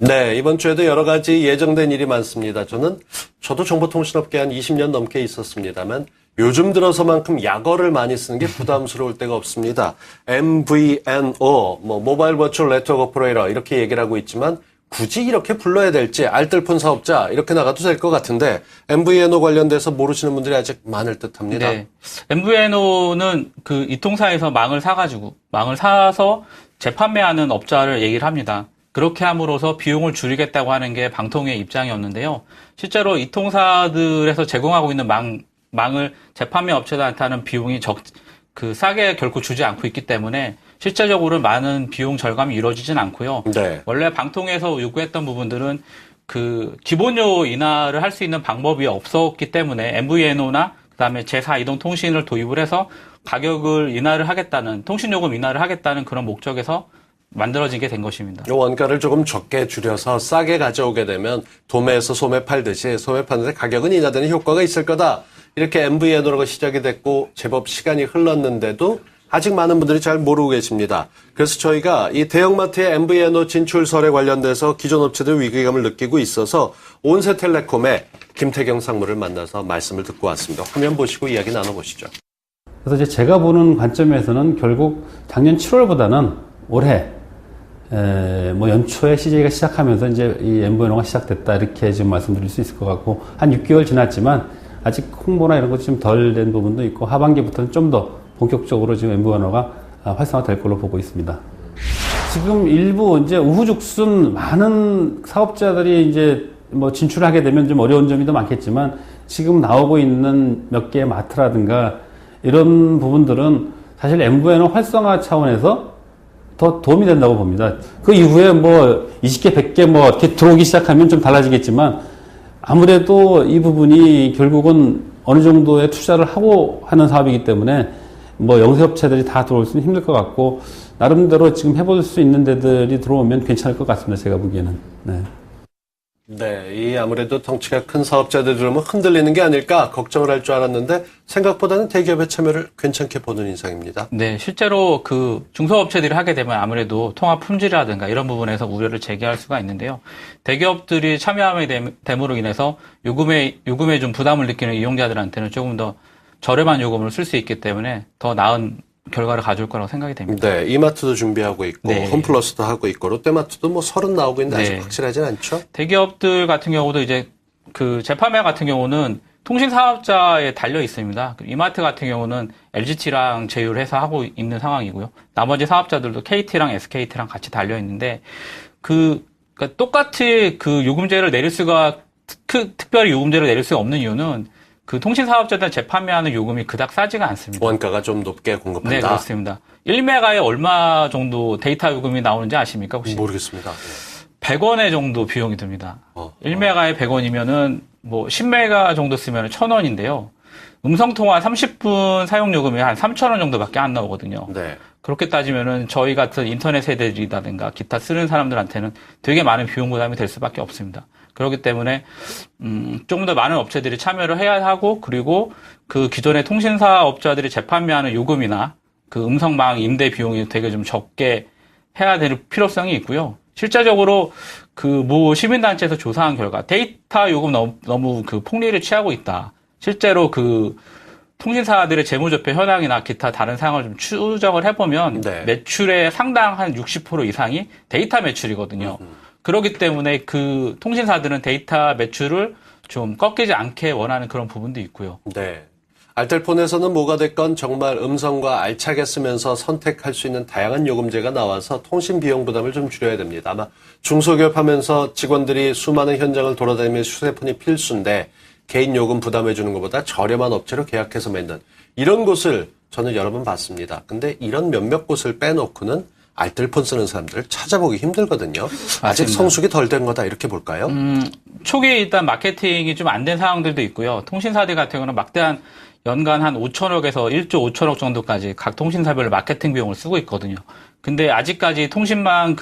네, 이번 주에도 여러 가지 예정된 일이 많습니다. 저도 정보통신업계 한 20년 넘게 있었습니다만 요즘 들어서만큼 약어를 많이 쓰는 게 부담스러울 때가 없습니다. MVNO, 모바일 버추얼 네트워크 오퍼레이터 이렇게 얘기를 하고 있지만 굳이 이렇게 불러야 될지 알뜰폰 사업자 이렇게 나가도 될 것 같은데 MVNO 관련돼서 모르시는 분들이 아직 많을 듯합니다. 네, MVNO는 그 이통사에서 망을 사서 재판매하는 업자를 얘기를 합니다. 그렇게 함으로써 비용을 줄이겠다고 하는 게 방통위의 입장이었는데요. 실제로 이통사들에서 제공하고 있는 망을 재판매 업체들한테 하는 비용이 싸게 결코 주지 않고 있기 때문에 실제적으로 많은 비용 절감이 이루어지진 않고요. 네. 원래 방통위에서 요구했던 부분들은 기본료 인하를 할 수 있는 방법이 없었기 때문에 MVNO나 그다음에 제4이동통신을 도입을 해서 가격을 인하를 하겠다는, 통신요금 인하를 하겠다는 그런 목적에서 만들어지게 된 것입니다. 원가를 조금 적게 줄여서 싸게 가져오게 되면 도매에서 소매 팔듯이 소매 파는데 가격은 인하되는 효과가 있을 거다. 이렇게 MVNO가 시작이 됐고 제법 시간이 흘렀는데도 아직 많은 분들이 잘 모르고 계십니다. 그래서 저희가 이 대형마트의 MVNO 진출설에 관련돼서 기존 업체들 위기감을 느끼고 있어서 온세텔레콤의 김태경 상무를 만나서 말씀을 듣고 왔습니다. 화면 보시고 이야기 나눠보시죠. 그래서 이제 제가 보는 관점에서는 결국 작년 7월보다는 올해 연초에 CJ가 시작하면서 이제 이 MVNO가 시작됐다 이렇게 지금 말씀드릴 수 있을 것 같고 한 6개월 지났지만 아직 홍보나 이런 것이 좀 덜 된 부분도 있고 하반기부터는 좀 더 본격적으로 지금 MVNO가 활성화될 걸로 보고 있습니다. 지금 일부 이제 우후죽순 많은 사업자들이 이제 진출하게 되면 좀 어려운 점이 더 많겠지만 지금 나오고 있는 몇 개의 마트라든가 이런 부분들은 사실 MVNO 활성화 차원에서 더 도움이 된다고 봅니다. 그 이후에 20개, 100개 이렇게 들어오기 시작하면 좀 달라지겠지만 아무래도 이 부분이 결국은 어느 정도의 투자를 하고 하는 사업이기 때문에 영세업체들이 다 들어올 수는 힘들 것 같고 나름대로 지금 해볼 수 있는 데들이 들어오면 괜찮을 것 같습니다. 제가 보기에는. 네. 네, 이 아무래도 덩치가 큰 사업자들 들어오면 흔들리는 게 아닐까 걱정을 할 줄 알았는데 생각보다는 대기업의 참여를 괜찮게 보는 인상입니다. 네, 실제로 중소업체들이 하게 되면 아무래도 통합 품질이라든가 이런 부분에서 우려를 제기할 수가 있는데요. 대기업들이 참여함에 됨으로 인해서 요금에 좀 부담을 느끼는 이용자들한테는 조금 더 저렴한 요금을 쓸 수 있기 때문에 더 나은 결과를 가져올 거라고 생각이 됩니다. 네, 이마트도 준비하고 있고 네. 홈플러스도 하고 있고 롯데마트도 30 나오고 있는데 아직 네. 확실하진 않죠? 대기업들 같은 경우도 이제 재판매 같은 경우는 통신 사업자에 달려 있습니다. 이마트 같은 경우는 LGT랑 제휴를 해서 하고 있는 상황이고요. 나머지 사업자들도 KT랑 SKT랑 같이 달려 있는데 그러니까 똑같이 요금제를 내릴 수가 특별히 요금제를 내릴 수가 없는 이유는 통신 사업자들 재판매하는 요금이 그닥 싸지가 않습니다. 원가가 좀 높게 공급한다. 네, 그렇습니다. 1메가에 얼마 정도 데이터 요금이 나오는지 아십니까, 혹시? 모르겠습니다. 100원에 정도 비용이 듭니다. 1메가에 100원이면은 10메가 정도 쓰면 1,000원인데요. 음성통화 30분 사용 요금이 한 3,000원 정도밖에 안 나오거든요. 네. 그렇게 따지면은 저희 같은 인터넷 세대들이라든가 기타 쓰는 사람들한테는 되게 많은 비용 부담이 될 수밖에 없습니다. 그렇기 때문에 조금 더 많은 업체들이 참여를 해야 하고 그리고 기존의 통신사 업자들이 재판매하는 요금이나 음성망 임대 비용이 되게 좀 적게 해야 될 필요성이 있고요. 실제적으로 모 시민단체에서 조사한 결과 데이터 요금 너무 폭리를 취하고 있다. 실제로 통신사들의 재무제표 현황이나 기타 다른 사항을 좀 추적을 해보면 네. 매출의 상당 한 60% 이상이 데이터 매출이거든요. 그렇기 때문에 통신사들은 데이터 매출을 좀 꺾이지 않게 원하는 그런 부분도 있고요. 네. 알뜰폰에서는 뭐가 됐건 정말 음성과 알차게 쓰면서 선택할 수 있는 다양한 요금제가 나와서 통신 비용 부담을 좀 줄여야 됩니다. 아마 중소기업 하면서 직원들이 수많은 현장을 돌아다니며 휴대폰이 필수인데 개인 요금 부담해 주는 것보다 저렴한 업체로 계약해서 맺는 이런 곳을 저는 여러 번 봤습니다. 근데 이런 몇몇 곳을 빼놓고는 알뜰폰 쓰는 사람들을 찾아보기 힘들거든요. 아직 맞습니다. 성숙이 덜 된 거다 이렇게 볼까요? 초기에 일단 마케팅이 좀 안 된 상황들도 있고요. 통신사들 같은 경우는 막대한 연간 한 5천억에서 1조 5천억 정도까지 각 통신사별로 마케팅 비용을 쓰고 있거든요. 근데 아직까지 통신망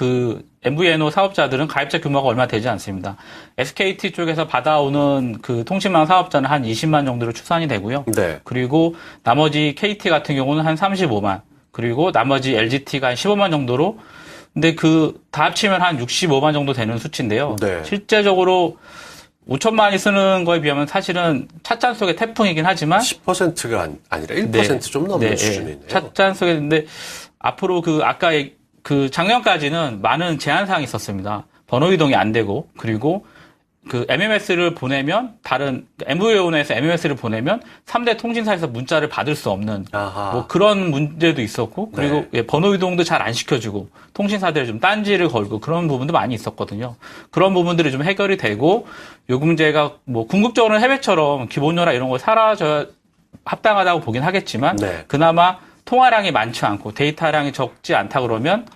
MVNO 사업자들은 가입자 규모가 얼마 되지 않습니다. SKT 쪽에서 받아오는 통신망 사업자는 한 20만 정도로 추산이 되고요. 네. 그리고 나머지 KT 같은 경우는 한 35만, 그리고 나머지 LGT가 한 15만 정도로 근데 다 합치면 한 65만 정도 되는 수치인데요. 네. 실제적으로 5천만이 쓰는 거에 비하면 사실은 찻잔 속의 태풍이긴 하지만 10%가 아니라 1% 좀 넘는 수준이네요. 찻잔 속에 있는데 앞으로 아까 작년까지는 많은 제한 사항이 있었습니다. 번호 이동이 안 되고 그리고 MMS를 보내면 MVN에서 MMS를 보내면 3대 통신사에서 문자를 받을 수 없는 뭐 그런 문제도 있었고 그리고 번호 이동도 잘 안 시켜주고 통신사들이 좀 딴지를 걸고 그런 부분도 많이 있었거든요. 그런 부분들이 좀 해결이 되고 요금제가 뭐 궁극적으로는 해외처럼 기본료나 이런 거 사라져야 합당하다고 보긴 하겠지만 그나마 통화량이 많지 않고 데이터량이 적지 않다 그러면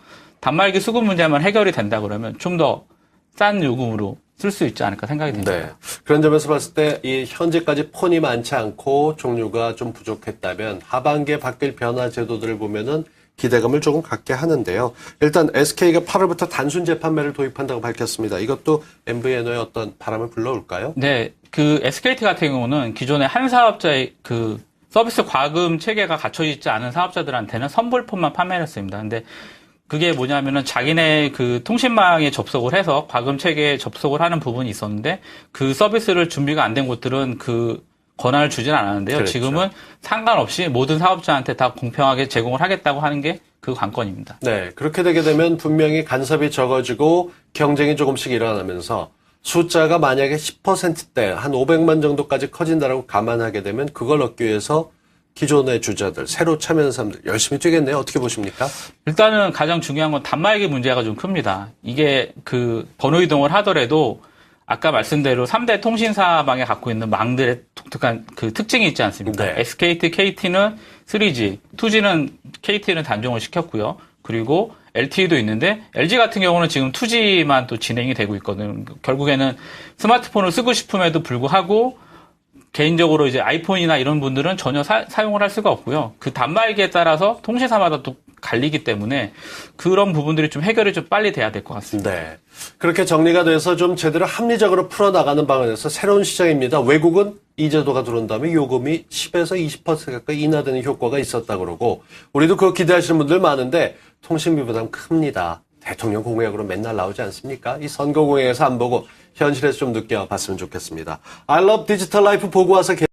단말기 수급 문제만 해결이 된다 그러면 좀 더 싼 요금으로 쓸 수 있지 않을까 생각이 듭니다. 네. 그런 점에서 봤을 때 이 현재까지 폰이 많지 않고 종류가 좀 부족했다면 하반기에 바뀔 변화 제도들을 보면은 기대감을 조금 갖게 하는데요. 일단 SK가 8월부터 단순 재판매를 도입한다고 밝혔습니다. 이것도 MVNO에 어떤 바람을 불러올까요? 네. SKT 같은 경우는 기존에 한 사업자의 서비스 과금 체계가 갖춰져 있지 않은 사업자들한테는 선불폰만 판매를 했습니다. 근데 그게 뭐냐면은 자기네 통신망에 접속을 해서 과금 체계에 접속을 하는 부분이 있었는데 그 서비스를 준비가 안 된 곳들은 권한을 주진 않았는데요. 그렇죠. 지금은 상관없이 모든 사업자한테 다 공평하게 제공을 하겠다고 하는 게 그 관건입니다. 네. 그렇게 되게 되면 분명히 간섭이 적어지고 경쟁이 조금씩 일어나면서 숫자가 만약에 10%대 한 500만 정도까지 커진다라고 감안하게 되면 그걸 얻기 위해서 기존의 주자들, 새로 참여하는 사람들 열심히 뛰겠네요. 어떻게 보십니까? 일단은 가장 중요한 건 단말기 문제가 좀 큽니다. 이게 번호 이동을 하더라도 아까 말씀대로 3대 통신사망에 갖고 있는 망들의 독특한 특징이 있지 않습니까? 네. SKT, KT는 3G, 2G는 KT는 단종을 시켰고요. 그리고 LTE도 있는데 LG 같은 경우는 지금 2G만 또 진행이 되고 있거든요. 결국에는 스마트폰을 쓰고 싶음에도 불구하고 개인적으로 이제 아이폰이나 이런 분들은 전혀 사용을 할 수가 없고요. 단말기에 따라서 통신사마다 또 갈리기 때문에 그런 부분들이 좀 해결이 좀 빨리 돼야 될 것 같습니다. 네. 그렇게 정리가 돼서 좀 제대로 합리적으로 풀어나가는 방안에서 새로운 시장입니다. 외국은 이 제도가 들어온 다음에 요금이 10에서 20% 가까이 인하되는 효과가 있었다 그러고 우리도 그거 기대하시는 분들 많은데 통신비 부담 큽니다. 대통령 공약으로 맨날 나오지 않습니까? 이 선거 공약에서 안 보고 현실에서 좀 느껴봤으면 좋겠습니다. I love digital life 보고 와서